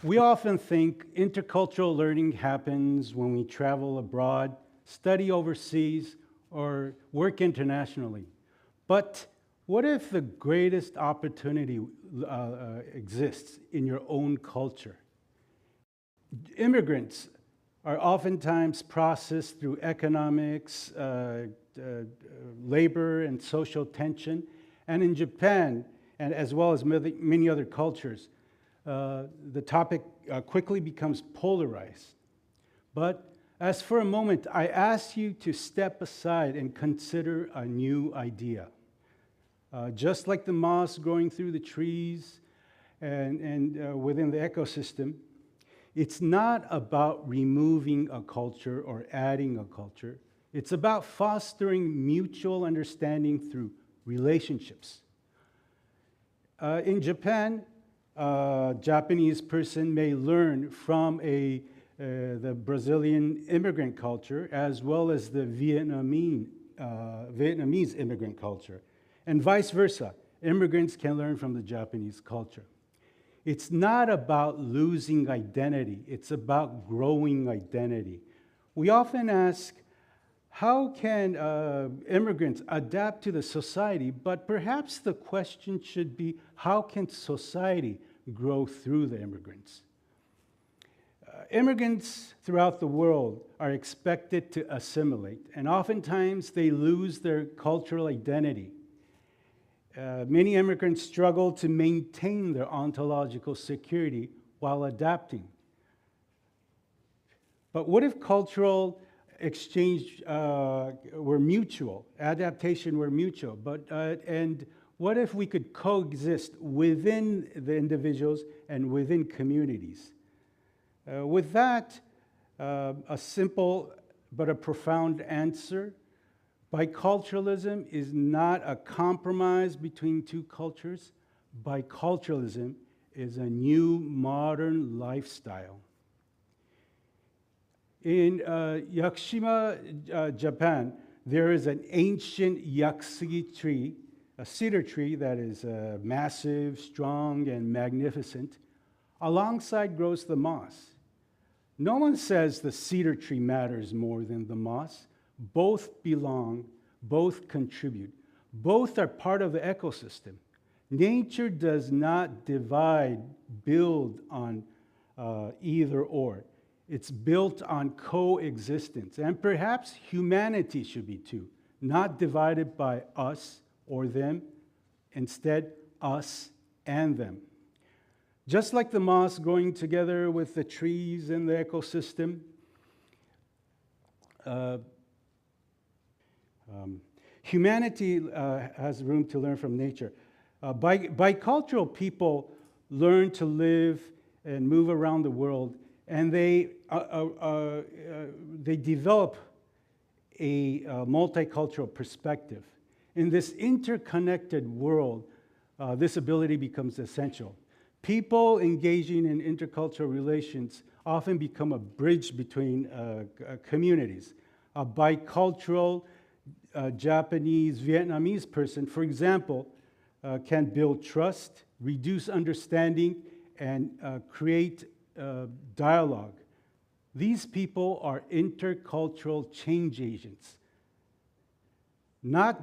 We often think intercultural learning happens when we travel abroad, study overseas, or work internationally. But what if the greatest opportunity exists in your own culture? Immigrants are oftentimes processed through economics, labor, and social tension. And in Japan, and as well as many other cultures, the topic quickly becomes polarized. But as for a moment, I ask you to step aside and consider a new idea. Just like the moss growing through the trees and within the ecosystem, it's not about removing a culture or adding a culture. It's about fostering mutual understanding through relationships. In Japan, a Japanese person may learn from the Brazilian immigrant culture as well as the Vietnamese immigrant culture. And vice versa, immigrants can learn from the Japanese culture. It's not about losing identity, it's about growing identity. We often ask, how can immigrants adapt to the society? But perhaps the question should be, how can society grow through the immigrants? Immigrants throughout the world are expected to assimilate, and oftentimes they lose their cultural identity. Many immigrants struggle to maintain their ontological security while adapting. But what if cultural exchange were mutual, adaptation were mutual, and what if we could coexist within the individuals and within communities? With that, a simple but a profound answer: biculturalism is not a compromise between two cultures. Biculturalism is a new modern lifestyle. In Yakushima, Japan, there is an ancient yakusugi tree, a cedar tree that is massive, strong, and magnificent. Alongside grows the moss. No one says the cedar tree matters more than the moss. Both belong, both contribute. Both are part of the ecosystem. Nature does not divide, build on either or. It's built on coexistence. And perhaps humanity should be too, not divided by us or them, instead us and them. Just like the moss growing together with the trees in the ecosystem, humanity has room to learn from nature. Bicultural people learn to live and move around the world, and they develop a multicultural perspective. In this interconnected world, this ability becomes essential. People engaging in intercultural relations often become a bridge between communities. A bicultural Japanese, Vietnamese person, for example, can build trust, reduce understanding, and create dialogue. These people are intercultural change agents, not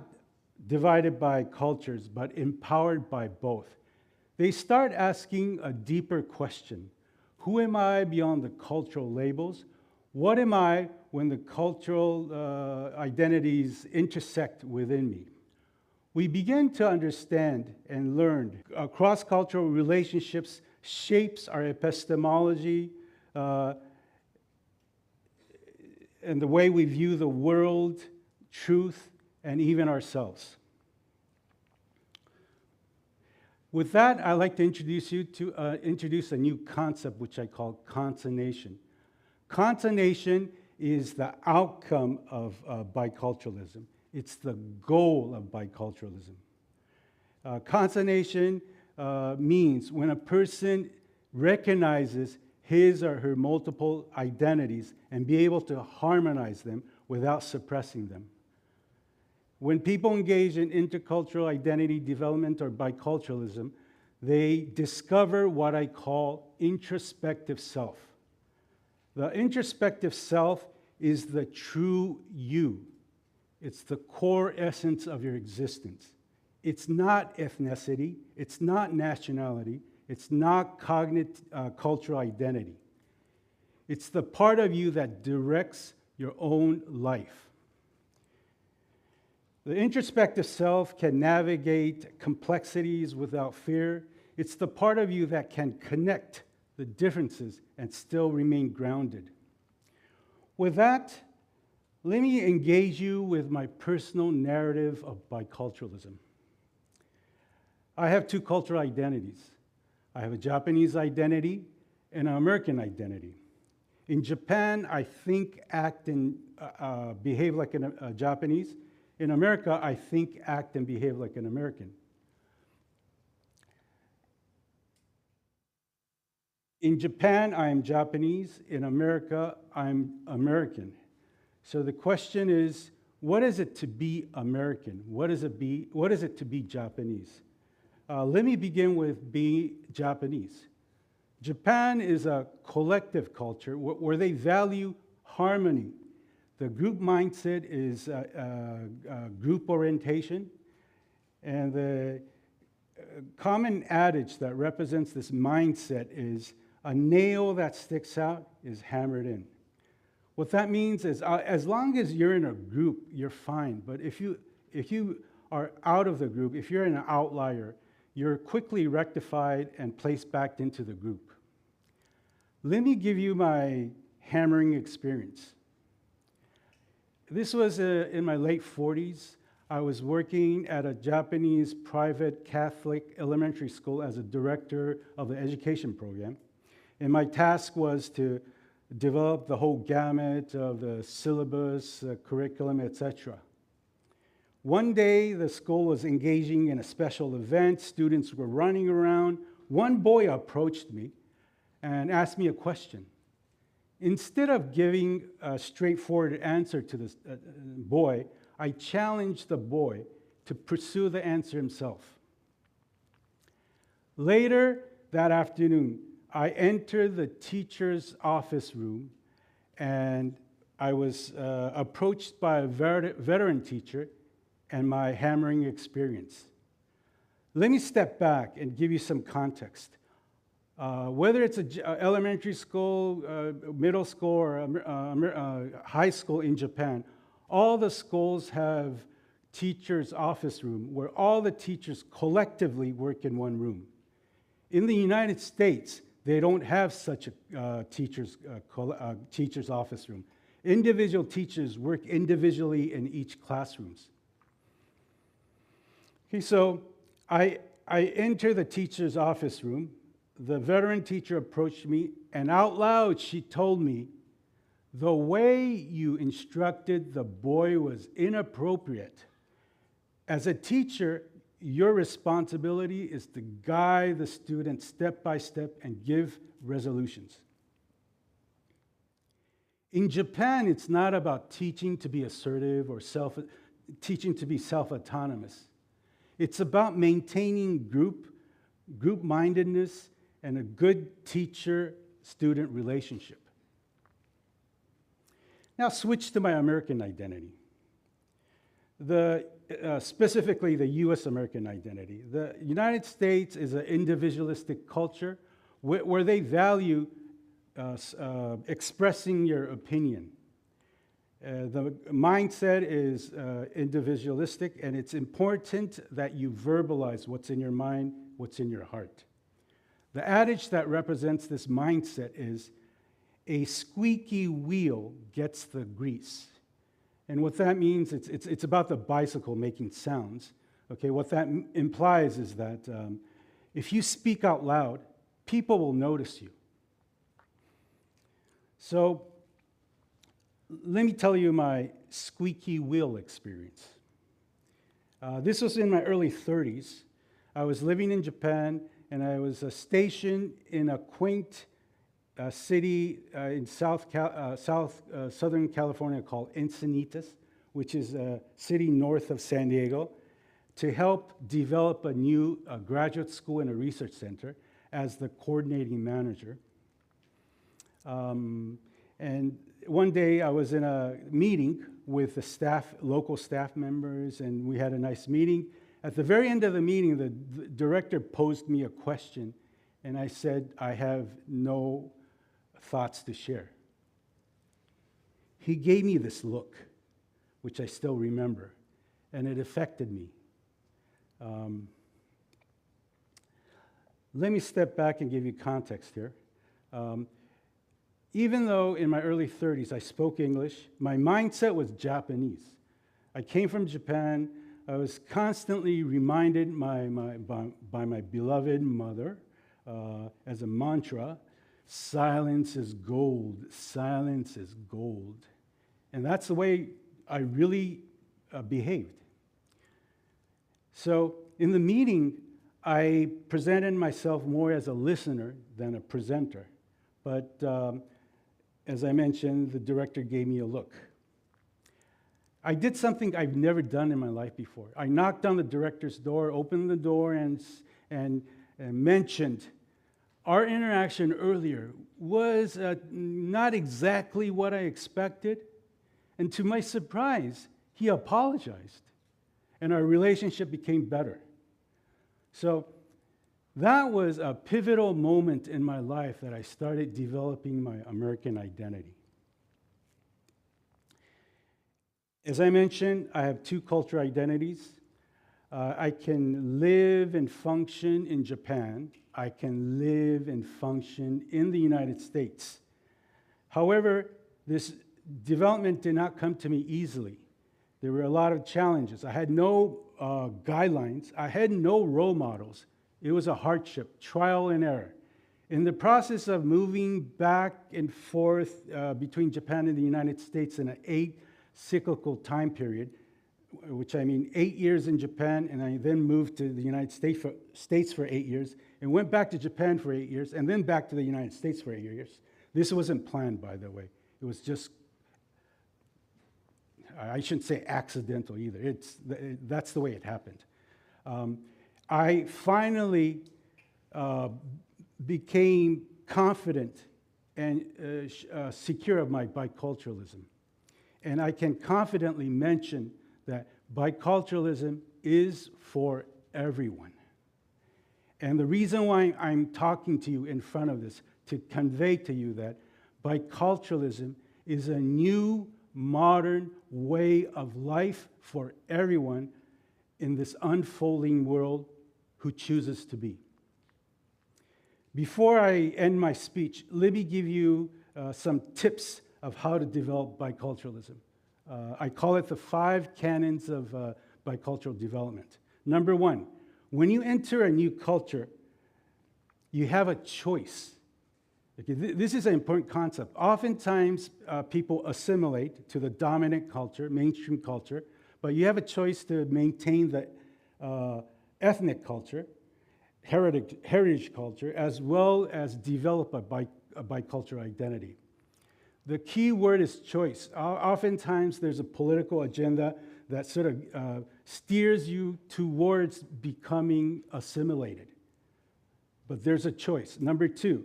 divided by cultures, but empowered by both. They start asking a deeper question. Who am I beyond the cultural labels? What am I when the cultural identities intersect within me? We begin to understand and learn cross-cultural relationships shapes our epistemology and the way we view the world, truth, and even ourselves. With that, I'd like to introduce a new concept which I call Concinnation. Concinnation is the outcome of biculturalism. It's the goal of biculturalism. Concinnation means when a person recognizes his or her multiple identities and be able to harmonize them without suppressing them. When people engage in intercultural identity development or biculturalism, they discover what I call introspective self. The introspective self is the true you. It's the core essence of your existence. It's not ethnicity, it's not nationality, it's not cultural identity. It's the part of you that directs your own life. The introspective self can navigate complexities without fear. It's the part of you that can connect the differences and still remain grounded. With that, let me engage you with my personal narrative of biculturalism. I have two cultural identities. I have a Japanese identity and an American identity. In Japan, I think, act, and behave like a Japanese. In America, I think, act, and behave like an American. In Japan, I am Japanese. In America, I'm American. So the question is, what is it to be American? What is it to be Japanese? Let me begin with being Japanese. Japan is a collective culture where they value harmony. The group mindset is group orientation, and the common adage that represents this mindset is a nail that sticks out is hammered in. What that means is as long as you're in a group, you're fine. But if you are out of the group, if you're an outlier, you're quickly rectified and placed back into the group. Let me give you my hammering experience. This was in my late 40s. I was working at a Japanese private Catholic elementary school as a director of the education program. And my task was to develop the whole gamut of the syllabus, curriculum, etc. One day, the school was engaging in a special event. Students were running around. One boy approached me and asked me a question. Instead of giving a straightforward answer to this boy, I challenged the boy to pursue the answer himself. Later that afternoon, I entered the teacher's office room, and I was approached by a veteran teacher and my hammering experience. Let me step back and give you some context. Whether it's an elementary school, middle school, or high school in Japan, all the schools have teacher's office room where all the teachers collectively work in one room. In the United States, they don't have such a teacher's office room. Individual teachers work individually in each classrooms. Okay, so I enter the teacher's office room. The veteran teacher approached me, and out loud she told me, "The way you instructed the boy was inappropriate. As a teacher, your responsibility is to guide the student step by step and give resolutions." In Japan, it's not about teaching to be assertive or teaching to be self-autonomous. It's about maintaining group-mindedness and a good teacher-student relationship. Now switch to my American identity. Specifically the US American identity. The United States is an individualistic culture where they value expressing your opinion. The mindset is individualistic, and it's important that you verbalize what's in your mind, what's in your heart. The adage that represents this mindset is, "A squeaky wheel gets the grease." And what that means, it's about the bicycle making sounds. Okay, what that implies is that if you speak out loud, people will notice you. So let me tell you my squeaky wheel experience. This was in my early 30s. I was living in Japan, and I was stationed in a quaint city in Southern California called Encinitas, which is a city north of San Diego. to help develop a new graduate school and a research center as the coordinating manager. And one day I was in a meeting with the staff, local staff members, and we had a nice meeting. At the very end of the meeting, the director posed me a question, and I said, I have no thoughts to share. He gave me this look, which I still remember, and it affected me. Let me step back and give you context here. Even though in my early 30s I spoke English, my mindset was Japanese. I came from Japan. I was constantly reminded by my beloved mother as a mantra, silence is gold, silence is gold. And that's the way I really behaved. So in the meeting, I presented myself more as a listener than a presenter. But as I mentioned, the director gave me a look. I did something I've never done in my life before. I knocked on the director's door, opened the door, and mentioned our interaction earlier was not exactly what I expected. And to my surprise, he apologized, and our relationship became better. So that was a pivotal moment in my life that I started developing my American identity. As I mentioned, I have two cultural identities. I can live and function in Japan. I can live and function in the United States. However, this development did not come to me easily. There were a lot of challenges. I had no guidelines. I had no role models. It was a hardship, trial and error. In the process of moving back and forth between Japan and the United States in an 8 cyclical time period, which I mean 8 years in Japan, and I then moved to the United States for 8 years, and went back to Japan for 8 years, and then back to the United States for 8 years. This wasn't planned, by the way. It was just, I shouldn't say accidental either. That's the way it happened. I finally became confident and secure of my biculturalism. And I can confidently mention that biculturalism is for everyone. And the reason why I'm talking to you in front of this, to convey to you that biculturalism is a new, modern way of life for everyone in this unfolding world who chooses to be. Before I end my speech, let me give you some tips of how to develop biculturalism. I call it the 5 canons of bicultural development. Number 1, when you enter a new culture, you have a choice. Okay, this is an important concept. Oftentimes, people assimilate to the dominant culture, mainstream culture, but you have a choice to maintain the ethnic culture, heritage culture, as well as develop a bicultural identity. The key word is choice. Oftentimes, there's a political agenda that sort of steers you towards becoming assimilated. But there's a choice. Number 2,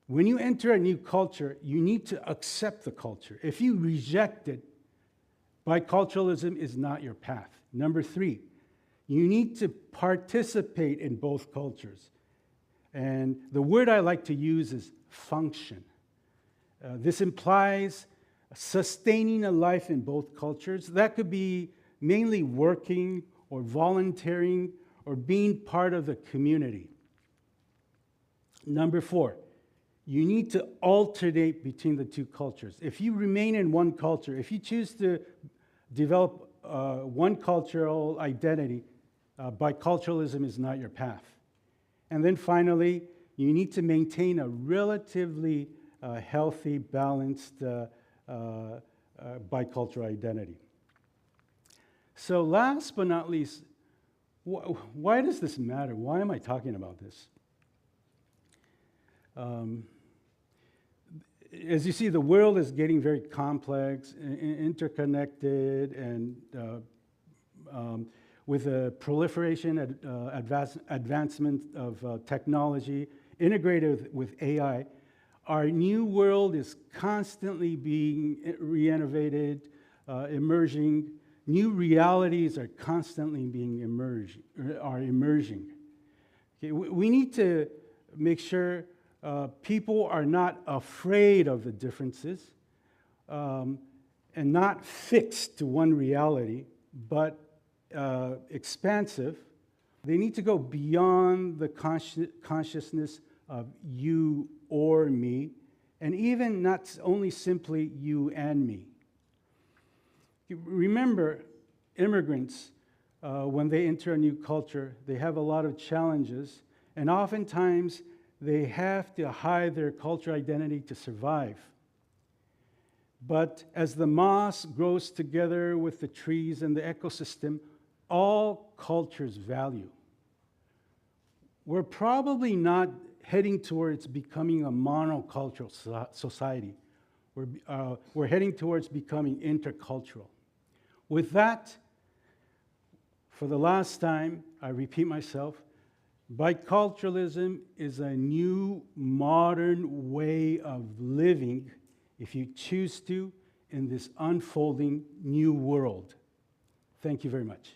when you enter a new culture, you need to accept the culture. If you reject it, biculturalism is not your path. Number 3, you need to participate in both cultures. And the word I like to use is function. This implies sustaining a life in both cultures. That could be mainly working or volunteering or being part of the community. Number 4, you need to alternate between the two cultures. If you remain in one culture, if you choose to develop one cultural identity, biculturalism is not your path. And then finally, you need to maintain a relatively healthy, balanced bicultural identity. So last but not least, why does this matter? Why am I talking about this? As you see, the world is getting very complex, interconnected, and with the proliferation and advancement of technology integrated with AI, our new world is constantly being re-innovated, emerging. New realities are constantly being emerging. Okay, we need to make sure people are not afraid of the differences and not fixed to one reality, but expansive. They need to go beyond the consciousness of you or me, and even not only simply you and me. Remember, immigrants, when they enter a new culture, they have a lot of challenges, and oftentimes they have to hide their cultural identity to survive. But as the moss grows together with the trees and the ecosystem, all cultures value. We're probably not heading towards becoming a monocultural society. We're heading towards becoming intercultural. With that, for the last time, I repeat myself, biculturalism is a new, modern way of living, if you choose to, in this unfolding new world. Thank you very much.